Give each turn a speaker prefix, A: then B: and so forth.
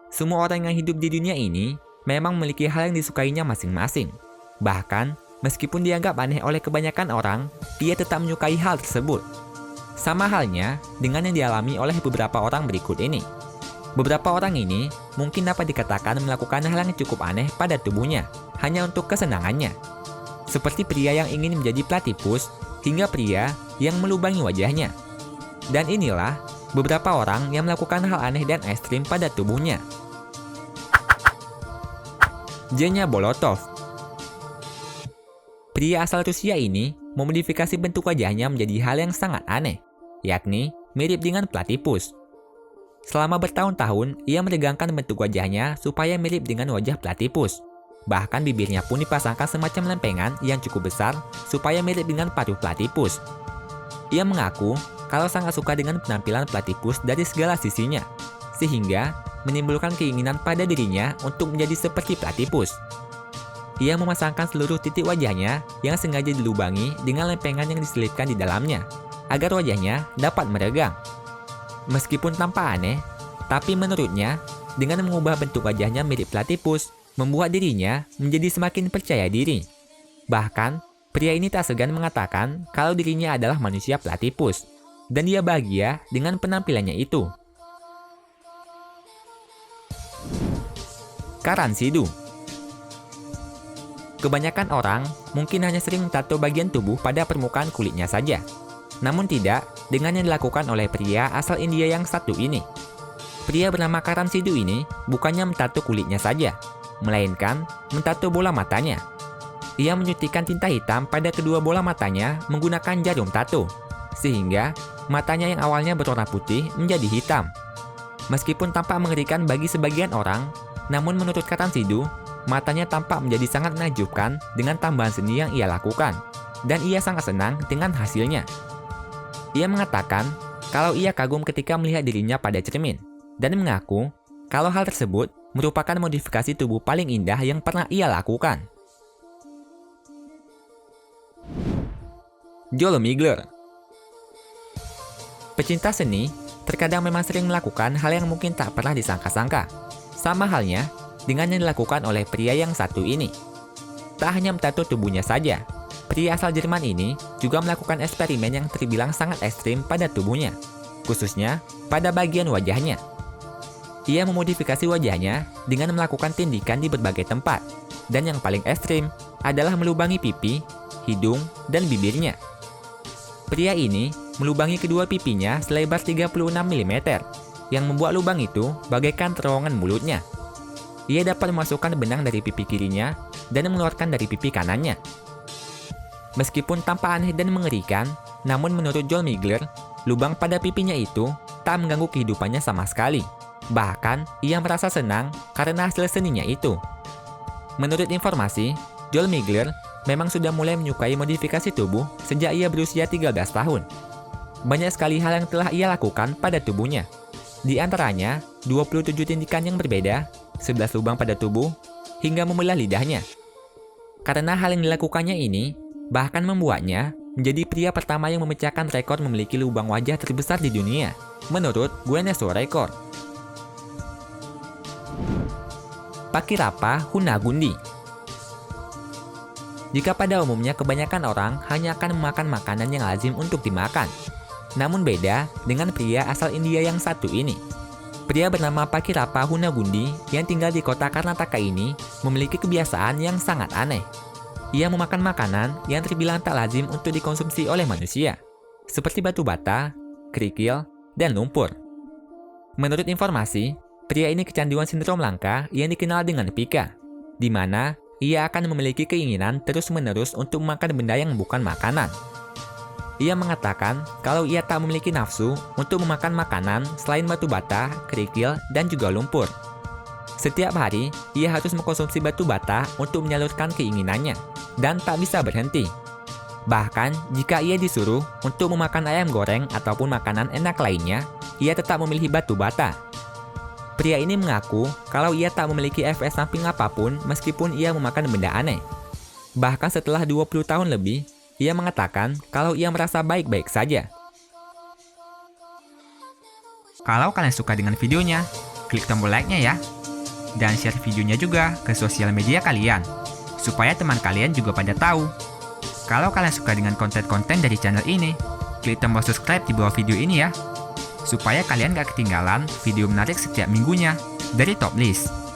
A: Semua orang yang hidup di dunia ini memang memiliki hal yang disukainya masing-masing. Bahkan, meskipun dianggap aneh oleh kebanyakan orang, ia tetap menyukai hal tersebut. Sama halnya dengan yang dialami oleh beberapa orang berikut ini. Beberapa orang ini mungkin dapat dikatakan melakukan hal yang cukup aneh pada tubuhnya, hanya untuk kesenangannya. Seperti pria yang ingin menjadi platypus, hingga pria yang melubangi wajahnya. Dan inilah beberapa orang yang melakukan hal aneh dan ekstrim pada tubuhnya. Zhenya Bolotov. Pria asal Rusia ini memodifikasi bentuk wajahnya menjadi hal yang sangat aneh, yakni mirip dengan platypus. Selama bertahun-tahun, ia meregangkan bentuk wajahnya supaya mirip dengan wajah platypus. Bahkan bibirnya pun dipasangkan semacam lempengan yang cukup besar supaya mirip dengan paruh platypus. Ia mengaku kalau sangat suka dengan penampilan platypus dari segala sisinya, sehingga menimbulkan keinginan pada dirinya untuk menjadi seperti platypus. Ia memasangkan seluruh titik wajahnya yang sengaja dilubangi dengan lempengan yang diselipkan di dalamnya, agar wajahnya dapat meregang. Meskipun tampak aneh, tapi menurutnya, dengan mengubah bentuk wajahnya mirip platypus, membuat dirinya menjadi semakin percaya diri. Bahkan, pria ini tak segan mengatakan kalau dirinya adalah manusia platypus, dan dia bahagia dengan penampilannya itu. Karan Sidhu. Kebanyakan orang mungkin hanya sering mentato bagian tubuh pada permukaan kulitnya saja. Namun tidak dengan yang dilakukan oleh pria asal India yang satu ini. Pria bernama Karan Sidhu ini bukannya mentato kulitnya saja, melainkan mentato bola matanya. Ia menyuntikkan tinta hitam pada kedua bola matanya menggunakan jarum tato, sehingga matanya yang awalnya berwarna putih menjadi hitam. Meskipun tampak mengerikan bagi sebagian orang, namun menurut Karan Sidhu, matanya tampak menjadi sangat menakjubkan dengan tambahan seni yang ia lakukan, dan ia sangat senang dengan hasilnya. Ia mengatakan kalau ia kagum ketika melihat dirinya pada cermin, dan mengaku kalau hal tersebut merupakan modifikasi tubuh paling indah yang pernah ia lakukan. Joel Migler. Pecinta seni terkadang memang sering melakukan hal yang mungkin tak pernah disangka-sangka. Sama halnya dengan yang dilakukan oleh pria yang satu ini. Tak hanya mentato tubuhnya saja, pria asal Jerman ini juga melakukan eksperimen yang terbilang sangat ekstrim pada tubuhnya, khususnya pada bagian wajahnya. Ia memodifikasi wajahnya dengan melakukan tindikan di berbagai tempat, dan yang paling ekstrim adalah melubangi pipi, hidung, dan bibirnya. Pria ini melubangi kedua pipinya selebar 36 mm, yang membuat lubang itu bagaikan terowongan mulutnya. Ia dapat memasukkan benang dari pipi kirinya dan mengeluarkan dari pipi kanannya. Meskipun tampak aneh dan mengerikan, namun menurut Joel Migler, lubang pada pipinya itu tak mengganggu kehidupannya sama sekali. Bahkan, ia merasa senang karena hasil seninya itu. Menurut informasi, Joel Migler memang sudah mulai menyukai modifikasi tubuh sejak ia berusia 13 tahun. Banyak sekali hal yang telah ia lakukan pada tubuhnya. Di antaranya, 27 tindikan yang berbeda, 11 lubang pada tubuh, hingga membelah lidahnya. Karena hal yang dilakukannya ini, bahkan membuatnya menjadi pria pertama yang memecahkan rekor memiliki lubang wajah terbesar di dunia, menurut Guinness World Record. Pakirapa Hunagundi. Jika pada umumnya kebanyakan orang hanya akan memakan makanan yang lazim untuk dimakan, namun beda dengan pria asal India yang satu ini. Pria bernama Pakirapa Hunagundi yang tinggal di kota Karnataka ini memiliki kebiasaan yang sangat aneh. Ia memakan makanan yang terbilang tak lazim untuk dikonsumsi oleh manusia, seperti batu bata, kerikil, dan lumpur. Menurut informasi, pria ini kecanduan sindrom langka yang dikenal dengan Pika, di mana ia akan memiliki keinginan terus-menerus untuk makan benda yang bukan makanan. Ia mengatakan kalau ia tak memiliki nafsu untuk memakan makanan selain batu bata, kerikil, dan juga lumpur. Setiap hari, ia harus mengkonsumsi batu bata untuk menyalurkan keinginannya, dan tak bisa berhenti. Bahkan, jika ia disuruh untuk memakan ayam goreng ataupun makanan enak lainnya, ia tetap memilih batu bata. Pria ini mengaku kalau ia tak memiliki efek samping apapun meskipun ia memakan benda aneh. Bahkan setelah 20 tahun lebih, ia mengatakan kalau ia merasa baik-baik saja. Kalau kalian suka dengan videonya, klik tombol like-nya ya. Dan share videonya juga ke sosial media kalian, supaya teman kalian juga pada tahu. Kalau kalian suka dengan konten-konten dari channel ini, klik tombol subscribe di bawah video ini ya, supaya kalian gak ketinggalan video menarik setiap minggunya dari Top List.